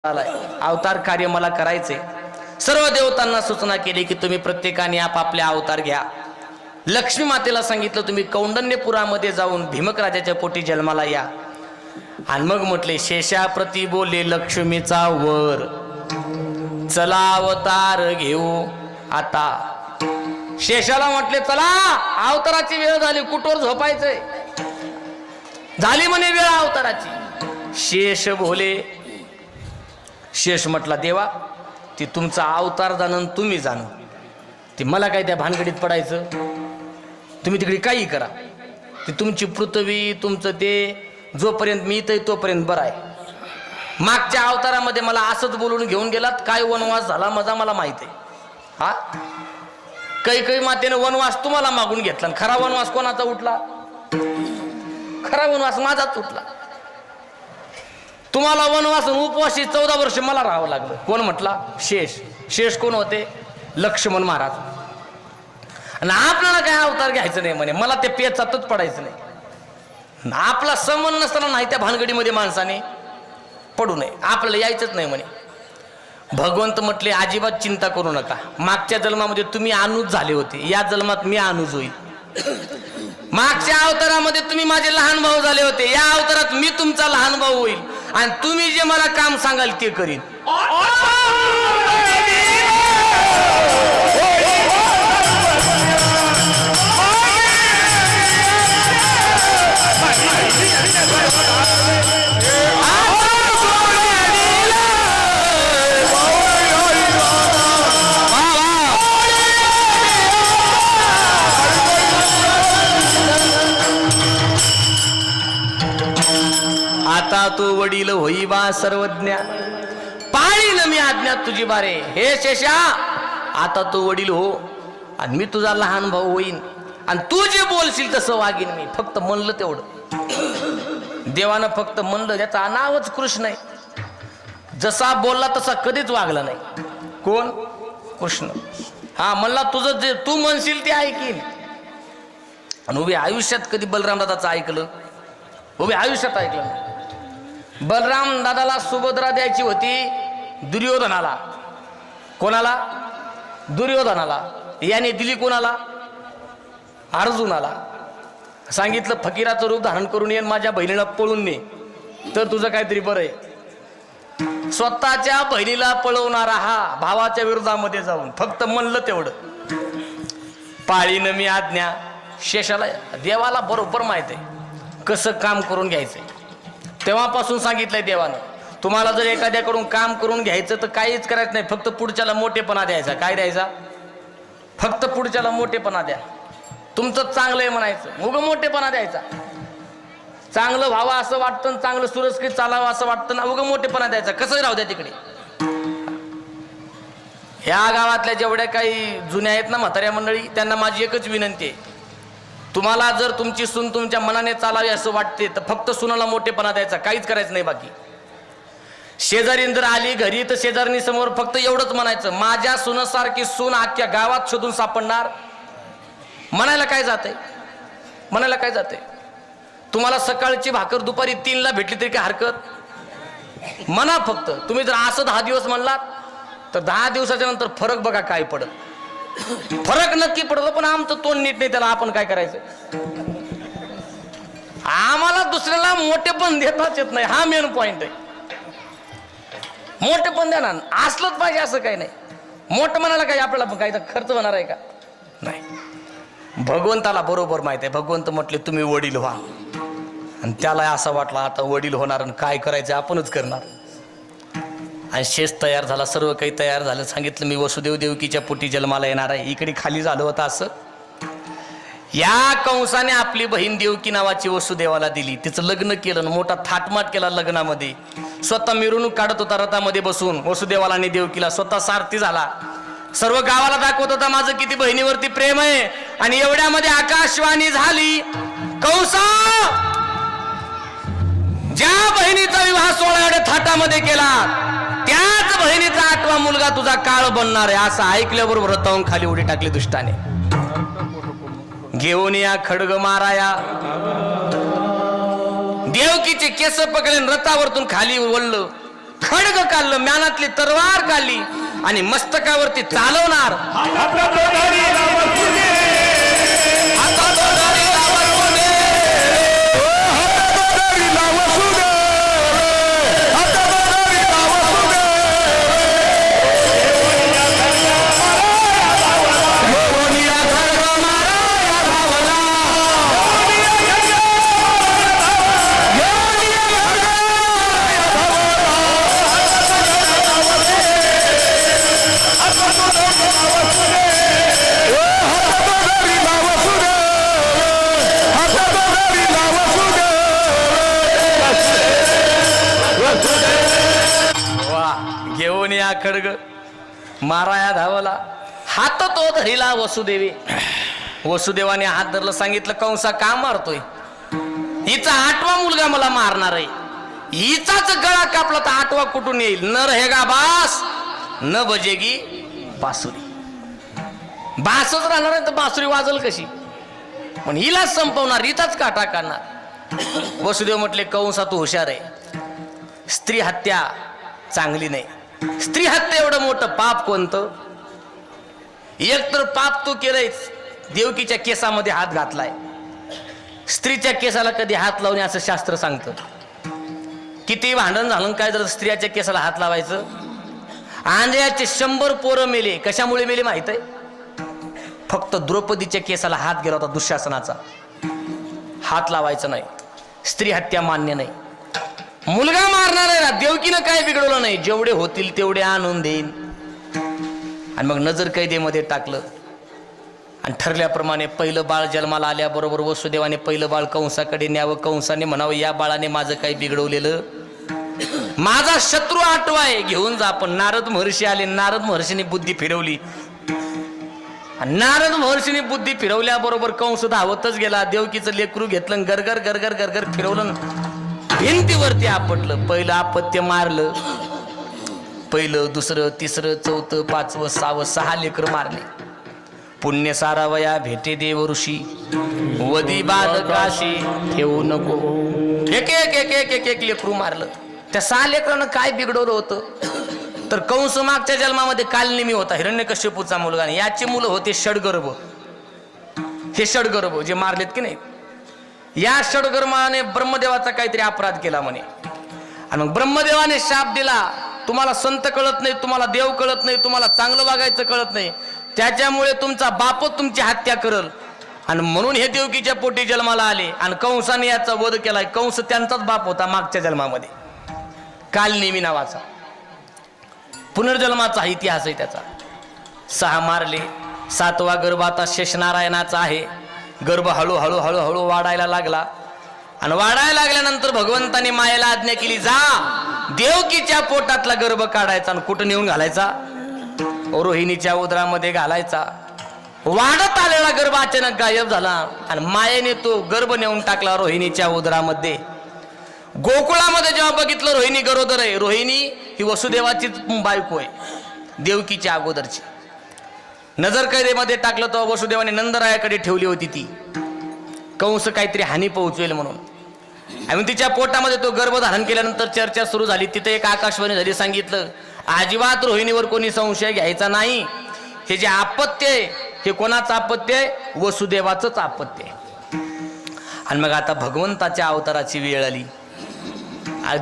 अवतार कार्य मला करायचे। सर्व देवतांना सूचना केली की तुम्ही प्रत्येकाने आपापल्या अवतार घ्या। लक्ष्मी मातेला सांगितलं तुम्ही कौंडण्यपुरामध्ये जाऊन भीमक राजाच्या पोटी जन्माला या। आणि मग म्हटले शेषाप्रती बोले लक्ष्मीचा वर, चला अवतार घेऊ आता। शेषाला म्हटले चला अवताराची वेळ झाली, कुठवर झोपायचंय, झाली म्हणे वेळ अवताराची। शेष बोले, शेष म्हटला देवा ती तुमचा अवतार जाणून तुम्ही जाणू, ती मला काय त्या भानगडीत पडायचं, तुम्ही तिकडे काही करा, ती तुमची पृथ्वी तुमचं ते जोपर्यंत मी इथं तोपर्यंत बरं आहे। मागच्या अवतारामध्ये मला असंच बोलून घेऊन गेलात, काय वनवास झाला माझा मला माहित आहे। हा काही मातेने वनवास तुम्हाला मागून घेतला, खरा वनवास कोणाचा उठला? खरा वनवास माझाच उठला। तुम्हाला वनवास उपवासी 14 वर्ष मला राहावं लागलं। कोण म्हटला? शेष। शेष कोण होते? लक्ष्मण महाराज। आणि आपल्याला काय अवतार घ्यायचं नाही म्हणे, मला ते पेचातच पडायचं नाही। आपला संबंध नसताना नाही त्या भानगडीमध्ये माणसाने पडू नये, आपल्याला यायचंच नाही म्हणे। भगवंत म्हटले अजिबात चिंता करू नका, मागच्या जन्मामध्ये तुम्ही अनुज झाले होते, या जन्मात मी अनुज होईल। मागच्या अवतारामध्ये तुम्ही माझे लहान भाऊ झाले होते, या अवतारात मी तुमचा लहान भाऊ होईल आणि तुम्ही जे मला काम सांगाल ते करीन। आता तू वडील होई बा सर्वज्ञ, पाळीन मी आज्ञा तुझी बारे। हे शेषा आता तू वडील हो आणि मी तुझा लहान भाऊ होईन आणि तू जे बोलशील तसं वागीन मी। फक्त म्हणलं तेवढं, देवानं फक्त म्हणलं, त्याचं नावच कृष्ण आहे। जसा बोलला तसा कधीच वागला नाही। कोण? कृष्ण। हा म्हणला तुझं जे तू म्हणशील ते ऐकीन। आणि उभे आयुष्यात कधी बलराम दादाचं ऐकलं? उभे आयुष्यात ऐकलं नाही। बलराम दादाला सुभद्रा द्यायची होती दुर्योधनाला। कोणाला? दुर्योधनाला। याने दिली कोणाला? अर्जुनाला। सांगितलं फकीराचं रूप धारण करून येईन, माझ्या बहिणीला पळून ने तर तुझं काहीतरी बरं आहे। स्वतःच्या बहिणीला पळवणारा हा भावाच्या विरोधामध्ये जाऊन फक्त म्हणलं तेवढं, पाळीन मी आज्ञा। शेषाला देवाला बरोबर माहित आहे कसं काम करून घ्यायचंय। तेव्हापासून सांगितलंय देवानं, तुम्हाला जर एखाद्याकडून काम करून घ्यायचं तर काहीच करायचं नाही, फक्त पुढच्याला मोठेपणा द्यायचा। काय द्यायचा? फक्त पुढच्याला मोठेपणा द्या। तुमचं चांगलं आहे म्हणायचं, उगं मोठेपणा द्यायचा। चांगलं व्हावं असं वाटतं, चांगलं सुरक्षित चालावं असं वाटतं ना, उगं मोठेपणा द्यायचा। कसंही राहू द्या तिकडे। ह्या गावातल्या जेवढ्या काही जुन्या आहेत ना म्हाताऱ्या मंडळी, त्यांना माझी एकच विनंती आहे, तुम्हाला जर तुमची सून तुमच्या मनाने चालावी असं वाटते तर फक्त सुनाला मोठेपणा द्यायचा, काहीच करायचं नाही बाकी। शेजारीन जर आली घरी तर शेजारी समोर फक्त एवढंच म्हणायचं, माझ्या सुनासारखी सून अख्ख्या गावात शोधून सापडणार। म्हणायला काय जाते? म्हणायला काय जाते? तुम्हाला सकाळची भाकर दुपारी 3ला भेटली तरी काय हरकत? म्हणा फक्त। तुम्ही जर असं 10 दिवस म्हणलात तर 10 दिवसाच्या नंतर फरक बघा काय पडत। फरक नक्की पडतो, पण आमचं तोंड नीट नाही, त्याला आपण काय करायचं? आम्हाला दुसऱ्याला मोठेपण देताच येत नाही, हा मेन पॉइंट आहे। मोठेपण द्या ना, असलंच पाहिजे असं काही नाही। मोठं म्हणायला काही आपल्याला काही खर्च होणार आहे का? नाही। भगवंताला बरोबर माहित आहे। भगवंत म्हटले तुम्ही वडील व्हा, आणि त्याला असं वाटलं आता वडील होणार आणि काय करायचं आपणच करणार। आणि शेष तयार झाला, सर्व काही तयार झालं। सांगितलं मी वसुदेव देवकीच्या पोटी जन्माला येणार आहे। इकडे खाली झालं होतं असं। या कंसाने आपली बहीण देवकी नावाची वसुदेवाला दिली, तिचं लग्न केलं, मोठा थाटमाट केला लग्नामध्ये। स्वतः मिरवणूक काढत होता रथामध्ये बसून वसुदेवाला आणि देवकीला, स्वतः सारथी झाला। सर्व गावाला दाखवत होता माझं किती बहिणीवरती प्रेम आहे। आणि एवढ्यामध्ये आकाशवाणी झाली, कंसा ज्या बहिणीचा विवाह 16 एवढ्या थाटामध्ये केला त्याच बहिणीचा 8वा मुलगा तुझा काळ बनणार आहे। असं ऐकल्याबरोबर रथावून खाली उडी टाकली दुष्टाने। घेऊन या खडग माराया, देवकीचे केस पकडून रथावरतून खाली वळलं खड्ग काढलं, म्यानातली तलवार काढली आणि मस्तकावरती चालवणार. घेऊन या खड्ग माराया धावला, हात तो धरिला वसुदेवी. वसुदेवाने हात धरलं, सांगितलं कंसा का मारतोय? हिचा 8वा मुलगा मला मारणार आहे. हिचाच गळा कापला तर 8वा कुठून येईल? न रहेगा बास न बजेगी बासुरी. बासच राहणार आहे तर बासुरी वाजल कशी? पण हिलाच संपवणार, हिचाच काटा काढणार. वसुदेव म्हटले, कंसा तू हुशार आहे. स्त्री हत्या चांगली नाही. स्त्री हत्या एवढं मोठं पाप कोणतं? एक तर पाप तू केलंय, देवकीच्या केसामध्ये हात घातलाय. स्त्रीच्या केसाला कधी हात लावणे असं शास्त्र सांगतं. किती भांडण झालं काय जर स्त्रियाच्या केसाला हात लावायचं? आंधळ्याचे 100 पोरं मेले. कशामुळे मेले माहित आहे? फक्त द्रौपदीच्या केसाला हात गेला होता दुःशासनाचा. हात लावायचं नाही. स्त्री हत्या मान्य नाही. मुलगा मारणार आहे ना, देवकीनं काय बिघडवलं नाही. जेवढे होतील तेवढे आणून देईन. आणि मग नजर कैदेमध्ये टाकलं आणि ठरल्याप्रमाणे पहिलं बाळ जन्माला आल्याबरोबर वसुदेवाने पहिलं बाळ कंसाकडे न्यावं. कंसाने म्हणावं, या बाळाने माझं काही बिघडवलेलं, माझा शत्रू 8वा आहे, घेऊन जा. पण नारद महर्षी आले. नारद महर्षीने बुद्धी फिरवली. नारद महर्षीने बुद्धी फिरवल्याबरोबर कंस धावतच गेला. देवकीचं लेकरू घेतलं, गरगर गरगर गरगर फिरवलं, भिंतीवरती आपटलं. पहिलं अपत्य मारलं. पहिलं, दुसरं, तिसरं, चौथं, 5वं, 6वं, 6 लेकर मारले. पुण्य सारावया भेटे देव ऋषी, वदी बालकाशी ठेवू नको. एक एक एक एक एक एक लेकरू मारलं. त्या 6 लेकरांना काय बिघडवलं होतं? तर कंस मागच्या जन्मामध्ये कालनेमी होता, हिरण्यकश्यपूचा मुलगा. याची मुलं होते षडगर्भ. हे षडगर्भ जे मारलेत की नाही, या षडगर्भाने ब्रह्मदेवाचा काहीतरी अपराध केला म्हणे. आणि मग ब्रह्मदेवाने शाप दिला, तुम्हाला संत कळत नाही, तुम्हाला देव कळत नाही, तुम्हाला चांगलं वागायचं कळत नाही, त्याच्यामुळे तुमचा बापच तुमची हत्या करल. आणि म्हणून हे देवकीच्या पोटी जन्माला आले. आणि कंसाने याचा वध केला. कंस त्यांचाच बाप होता मागच्या जन्मामध्ये, कालनेमी नावाचा. पुनर्जन्माचा इतिहास आहे त्याचा. 6 मारले. 7वा गर्भ आता शेषनारायणाचा आहे. गर्भ हळूहळू हळूहळू वाढायला लागला. आणि वाढायला लागल्यानंतर भगवंताने मायेला आज्ञा केली, जा देवकीच्या पोटातला गर्भ काढायचा आणि कुठं नेऊन घालायचा? रोहिणीच्या उदरामध्ये घालायचा. वाढत आलेला गर्भ अचानक गायब झाला आणि मायेने तो गर्भ नेऊन टाकला रोहिणीच्या उदरामध्ये. गोकुळामध्ये जेव्हा बघितलं रोहिणी गरोदर आहे. रोहिणी ही वसुदेवाची बायको आहे, देवकीच्या अगोदरची. नजर कैदेमध्ये टाकलं तर वसुदेवाने नंदरायाकडे ठेवली होती ती. कंस काहीतरी हानी पोहोचवेल म्हणून. आणि तिच्या पोटामध्ये तो गर्भ धारण केल्यानंतर चर्चा सुरू झाली. तिथे एक आकाशवाणी झाली, सांगितलं अजिबात रोहिणीवर कोणी संशय घ्यायचा नाही. हे जे आपत्य आहे हे कोणाचं आपत्य आहे? वसुदेवाचंच आपत्य आहे. आणि मग आता भगवंताच्या अवताराची वेळ आली.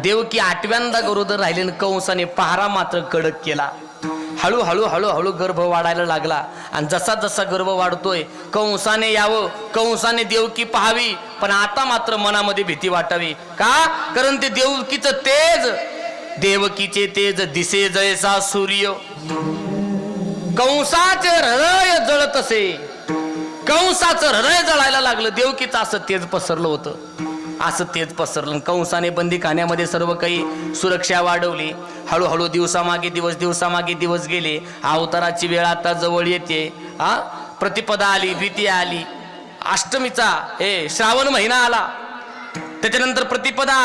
देवकी 8व्यांदा गरोदर राहिले. कंसाने पहारा मात्र कडक केला. हळूहळू हळूहळू गर्भ वाढायला लागला. आणि जसा जसा गर्भ वाढतोय, कंसाने यावं, कंसाने देवकी पाहावी, पण आता मात्र मनामध्ये भीती वाटावी. का? कारण ते देवकीचं तेज, देवकीचे तेज दिसे जैसा सूर्य. कंसाचे हृदय जळत असे. कंसाचं हृदय जळायला लागलं. देवकीचं असं तेज पसरलं होतं, असं तेज पसरलं. कंसाने बंदीखान्यामध्ये सर्व काही सुरक्षा वाढवली. हळूहळू दिवसामागे दिवस, दिवसामागे दिवस गेले. अवताराची वेळ आता जवळ येते. प्रतिपदा आली, द्वितीया आली, अष्टमीचा श्रावण महिना आला, त्याच्यानंतर प्रतिपदा